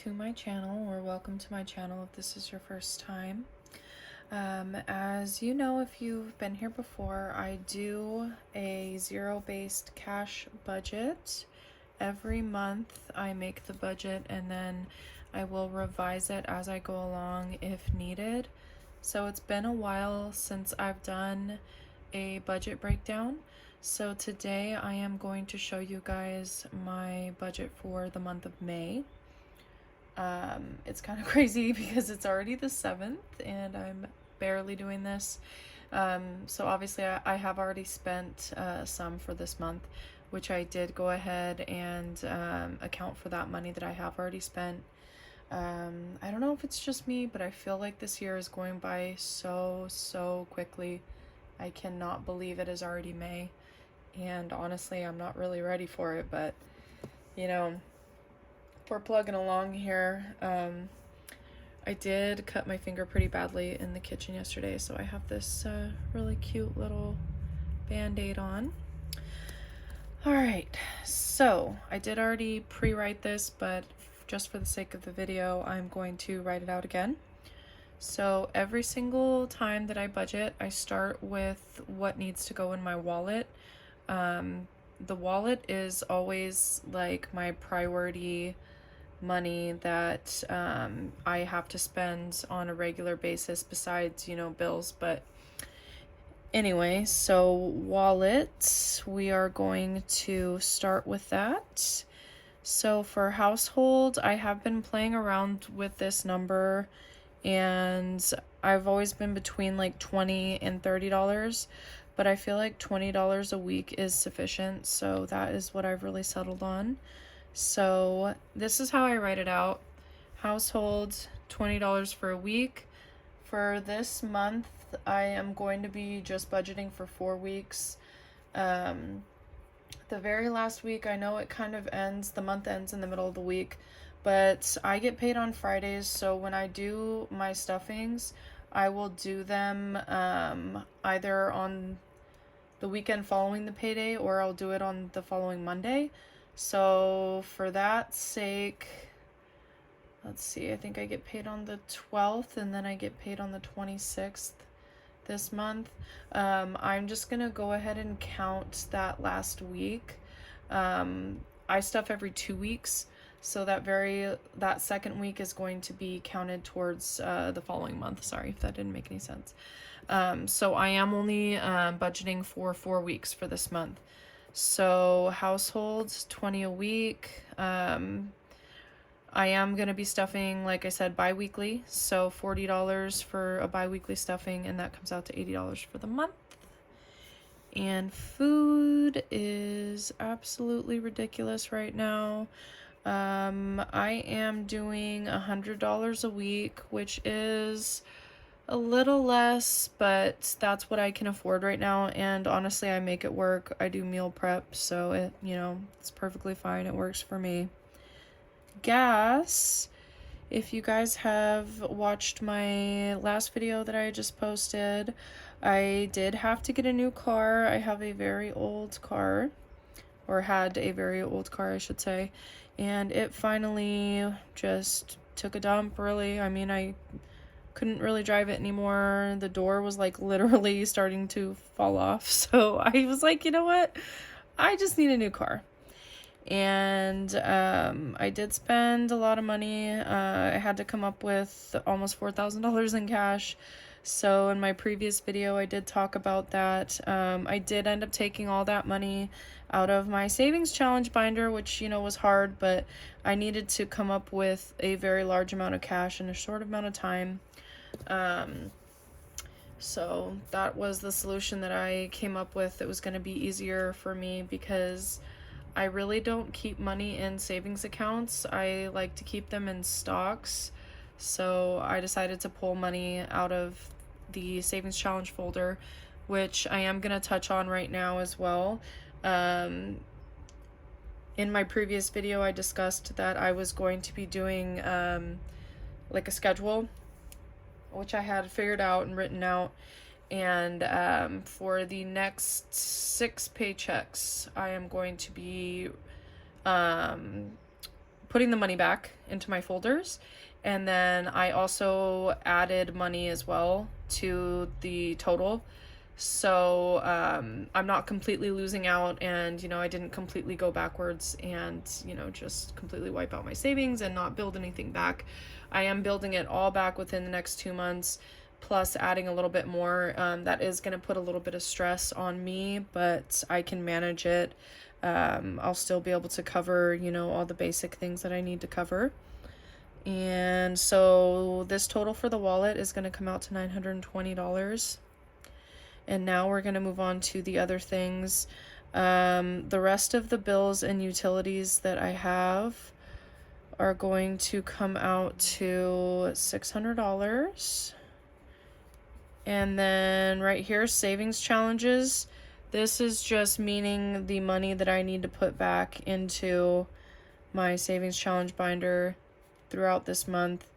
to my channel, or welcome to my channel if this is your first time. As you know, if you've been here before, I do a zero-based cash budget. Every month I make the budget and then I will revise it as I go along if needed. So it's been a while since I've done a budget breakdown. So today I am going to show you guys my budget for the month of May. It's kind of crazy because it's already the 7th and I'm barely doing this. So obviously I have already spent some for this month, which I did go ahead and account for that money that I have already spent. I don't know if it's just me, but I feel like this year is going by so quickly. I cannot believe it is already May, and honestly I'm not really ready for it, but you know, we're plugging along here. I did cut my finger pretty badly in the kitchen yesterday, so I have this really cute little band-aid on. Alright, so I did already pre-write this, but just for the sake of the video, I'm going to write it out again. So every single time that I budget, I start with what needs to go in my wallet. The wallet is always like my priority money that I have to spend on a regular basis besides, you know, bills. But anyway, so wallet, we are going to start with that. So for household, I have been playing around with this number and I've always been between like $20 and $30, but I feel like $20 a week is sufficient, so that is what I've really settled on. So this is how I write it out. Household, $20 for a week. For this month, I am going to be just budgeting for 4 weeks. The very last week, I know it kind of ends, the month ends in the middle of the week, but I get paid on Fridays, so when I do my stuffings, I will do them either on the weekend following the payday or I'll do it on the following Monday. So for that sake, let's see, I think I get paid on the 12th and then I get paid on the 26th this month. I'm just gonna go ahead and count that last week. I stuff every 2 weeks, so that second week is going to be counted towards the following month. Sorry if that didn't make any sense. So I am only budgeting for 4 weeks for this month. So households, 20 a week. I am going to be stuffing, like I said, bi-weekly, so $40 for a bi-weekly stuffing, and that comes out to $80 for the month. And food is absolutely ridiculous right now. I am doing $100 a week, which is a little less, but that's what I can afford right now, and honestly I make it work. I do meal prep, so it, you know, it's perfectly fine. It works for me. Gas, if you guys have watched my last video that I just posted, I did have to get a new car. I have a very old car, or had a very old car I should say, and it finally just took a dump, really. I mean, I couldn't really drive it anymore. The door was like literally starting to fall off, so I was like, you know what, I just need a new car. And I did spend a lot of money. I had to come up with almost $4,000 in cash. So in my previous video I did talk about that. I did end up taking all that money out of my savings challenge binder, which, you know, was hard, but I needed to come up with a very large amount of cash in a short amount of time. So that was the solution that I came up with. It was going to be easier for me because I really don't keep money in savings accounts. I like to keep them in stocks. So I decided to pull money out of the savings challenge folder, which I am going to touch on right now as well. In my previous video, I discussed that I was going to be doing like a schedule, which I had figured out and written out. And for the next 6 paychecks, I am going to be putting the money back into my folders. And then I also added money as well to the total. So I'm not completely losing out, and, you know, I didn't completely go backwards and, you know, just completely wipe out my savings and not build anything back. I am building it all back within the next 2 months, plus adding a little bit more. That is going to put a little bit of stress on me, but I can manage it. I'll still be able to cover, you know, all the basic things that I need to cover. And so this total for the wallet is going to come out to $920. And now we're going to move on to the other things. The rest of the bills and utilities that I have are going to come out to $600. And then right here, savings challenges. This is just meaning the money that I need to put back into my savings challenge binder throughout this month,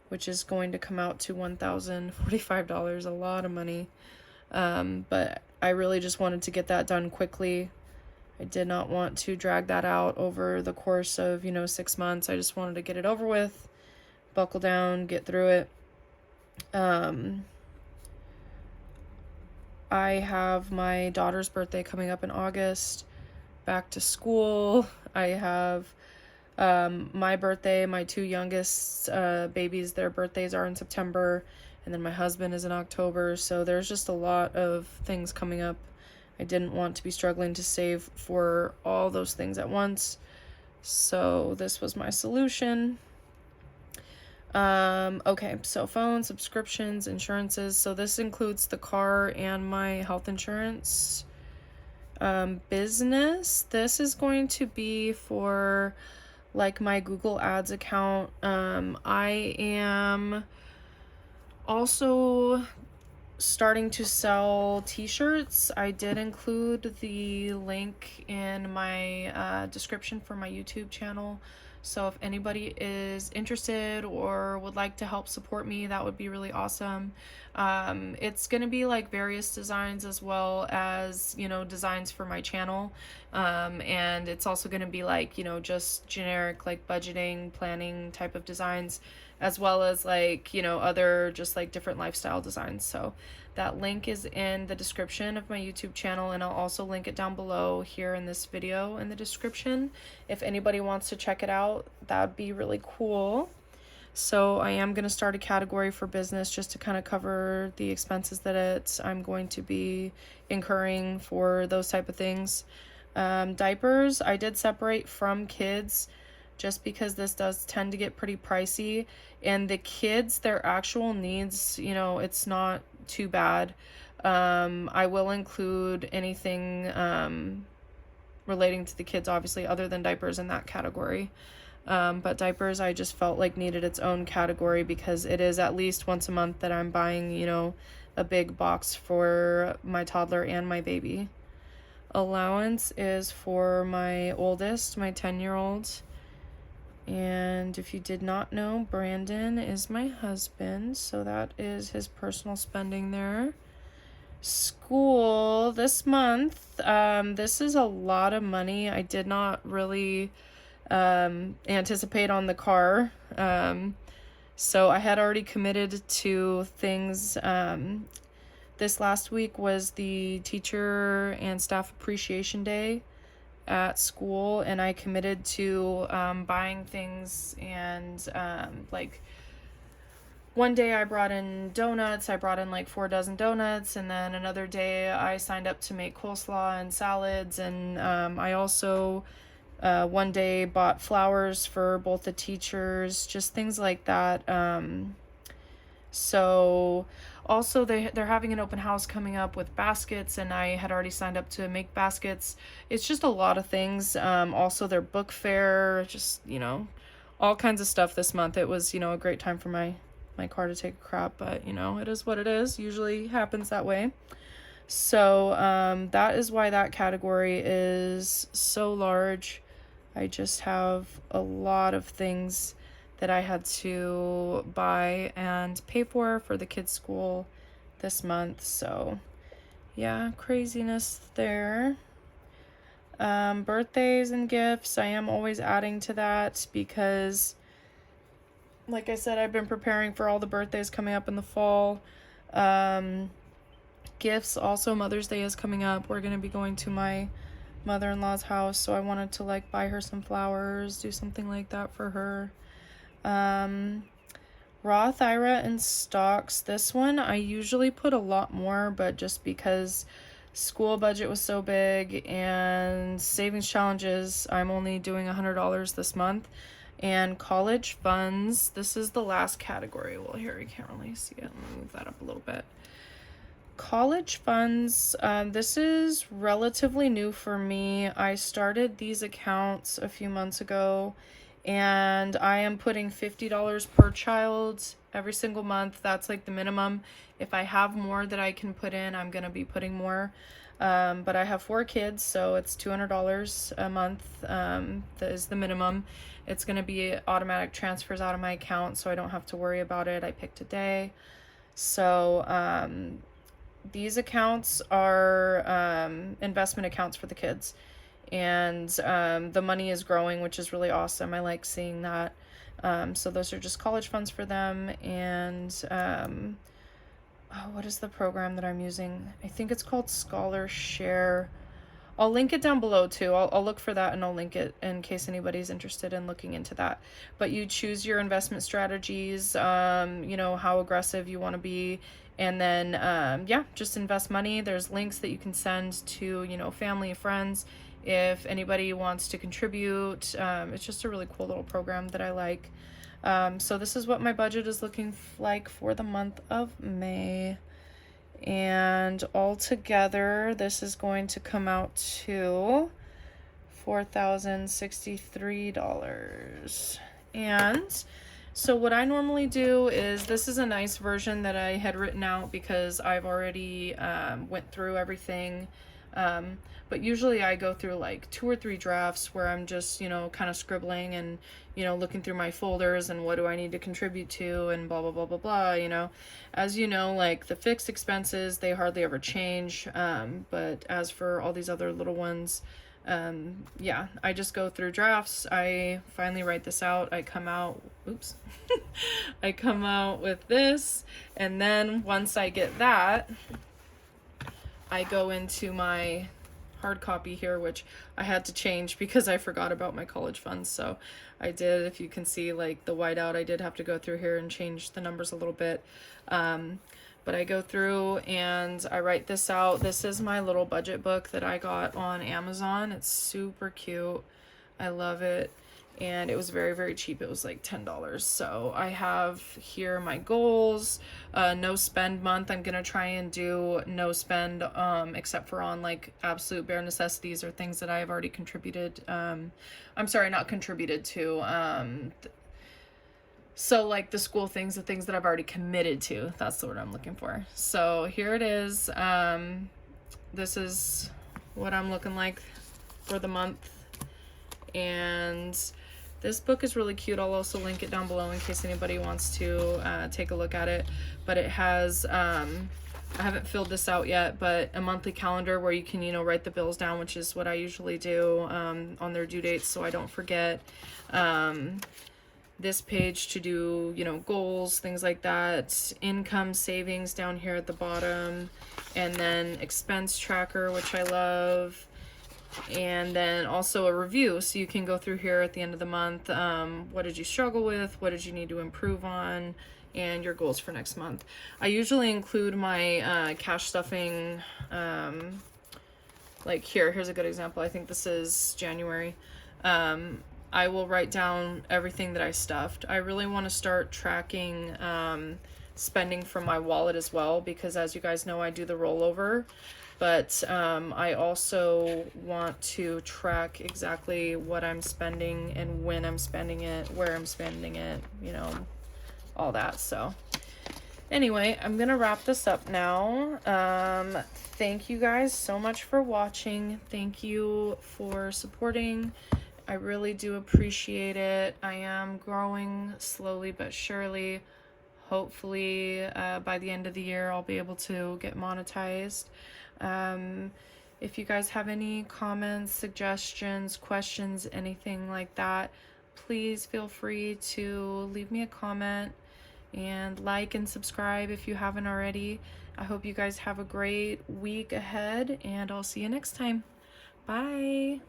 which is going to come out to $1,045, a lot of money. But I really just wanted to get that done quickly. I did not want to drag that out over the course of, you know, 6 months. I just wanted to get it over with, buckle down, get through it. I have my daughter's birthday coming up in August, back to school. I have my birthday, my two youngest babies, their birthdays are in September, and then my husband is in October. So there's just a lot of things coming up. I didn't want to be struggling to save for all those things at once. So this was my solution. Okay, so phone, subscriptions, insurances. So this includes the car and my health insurance. Business, this is going to be for like my Google Ads account. I am also starting to sell t-shirts. I did include the link in my description for my YouTube channel. So if anybody is interested or would like to help support me, that would be really awesome. It's going to be like various designs as well as, you know, designs for my channel. And it's also going to be like, you know, just generic like budgeting, planning type of designs, as well as like, you know, other just like different lifestyle designs. So that link is in the description of my YouTube channel, and I'll also link it down below here in this video in the description. If anybody wants to check it out, that would be really cool. So I am going to start a category for business just to kind of cover the expenses that I'm going to be incurring for those type of things. Diapers, I did separate from kids just because this does tend to get pretty pricey, and the kids, their actual needs, you know, it's not too bad. I will include anything relating to the kids, obviously, other than diapers in that category. But diapers, I just felt like needed its own category because it is at least once a month that I'm buying, you know, a big box for my toddler and my baby. Allowance is for my oldest, my 10-year-old. And if you did not know, Brandon is my husband, so that is his personal spending there. School this month, this is a lot of money. I did not really anticipate on the car. So I had already committed to things. This last week was the Teacher and Staff Appreciation Day at school, and I committed to buying things, and like one day I brought in donuts. I brought in like 4 dozen donuts, and then another day I signed up to make coleslaw and salads, and I also one day bought flowers for both the teachers, just things like that. So also they're having an open house coming up with baskets, and I had already signed up to make baskets. It's just a lot of things. Also their book fair, just, you know, all kinds of stuff this month. It was, you know, a great time for my car to take a crap, but, you know, it is what it is. Usually happens that way. So that is why that category is so large. I just have a lot of things that I had to buy and pay for the kids' school this month. So yeah, craziness there. Birthdays and gifts, I am always adding to that because, like I said, I've been preparing for all the birthdays coming up in the fall. Gifts, also Mother's Day is coming up. We're going to be going to my mother-in-law's house, so I wanted to like buy her some flowers, do something like that for her. Roth IRA and stocks. This one I usually put a lot more, but just because school budget was so big and savings challenges, I'm only doing $100 this month. And college funds, this is the last category. Well, here, I can't really see it. Let me move that up a little bit. College funds, this is relatively new for me. I started these accounts a few months ago, and I am putting $50 per child every single month. That's like the minimum. If I have more that I can put in, I'm gonna be putting more. But I have 4 kids, so it's $200 a month. That is the minimum. It's gonna be automatic transfers out of my account, so I don't have to worry about it. I picked a day. So these accounts are investment accounts for the kids, and the money is growing, which is really awesome. I like seeing that. So those are just college funds for them. And what is the program that I'm using? I think it's called Scholar Share. I'll link it down below too. I'll look for that and I'll link it in case anybody's interested in looking into that. But you choose your investment strategies, how aggressive you want to be. And then, just invest money. There's links that you can send to, family, friends, if anybody wants to contribute. It's just a really cool little program that I like. So this is what my budget is looking like for the month of May. And altogether, this is going to come out to $4,063. And so what I normally do is, this is a nice version that I had written out because I've already went through everything. But usually I go through like 2 or 3 drafts where I'm just, kind of scribbling and, looking through my folders and what do I need to contribute to and blah, blah, blah, blah, blah, As you know, like the fixed expenses, they hardly ever change. But as for all these other little ones, I just go through drafts. I finally write this out. I come out with this. And then once I get that, I go into my hard copy here, which I had to change because I forgot about my college funds. So I did, if you can see like the whiteout, I did have to go through here and change the numbers a little bit. But I go through and I write this out. This is my little budget book that I got on Amazon. It's super cute. I love it. And it was very, very cheap. It was like $10. So I have here my goals, no spend month. I'm going to try and do no spend, except for on like absolute bare necessities or things that I have already contributed. I'm sorry, not contributed to. So like the school things, the things that I've already committed to, that's the word I'm looking for. So here it is. This is what I'm looking like for the month. And this book is really cute. I'll also link it down below in case anybody wants to take a look at it. But it has, I haven't filled this out yet, but a monthly calendar where you can, write the bills down, which is what I usually do on their due dates so I don't forget. This page to do, goals, things like that. Income savings down here at the bottom. And then expense tracker, which I love. And then also a review, so you can go through here at the end of the month. What did you struggle with? What did you need to improve on? And your goals for next month. I usually include my cash stuffing, like here's a good example. I think this is January. I will write down everything that I stuffed. I really want to start tracking spending from my wallet as well, because as you guys know, I do the rollover. But I also want to track exactly what I'm spending and when I'm spending it, where I'm spending it, all that. So anyway, I'm going to wrap this up now. Thank you guys so much for watching. Thank you for supporting. I really do appreciate it. I am growing slowly but surely. Hopefully by the end of the year, I'll be able to get monetized. If you guys have any comments, suggestions, questions, anything like that, please feel free to leave me a comment and like and subscribe if you haven't already. I hope you guys have a great week ahead, and I'll see you next time. Bye.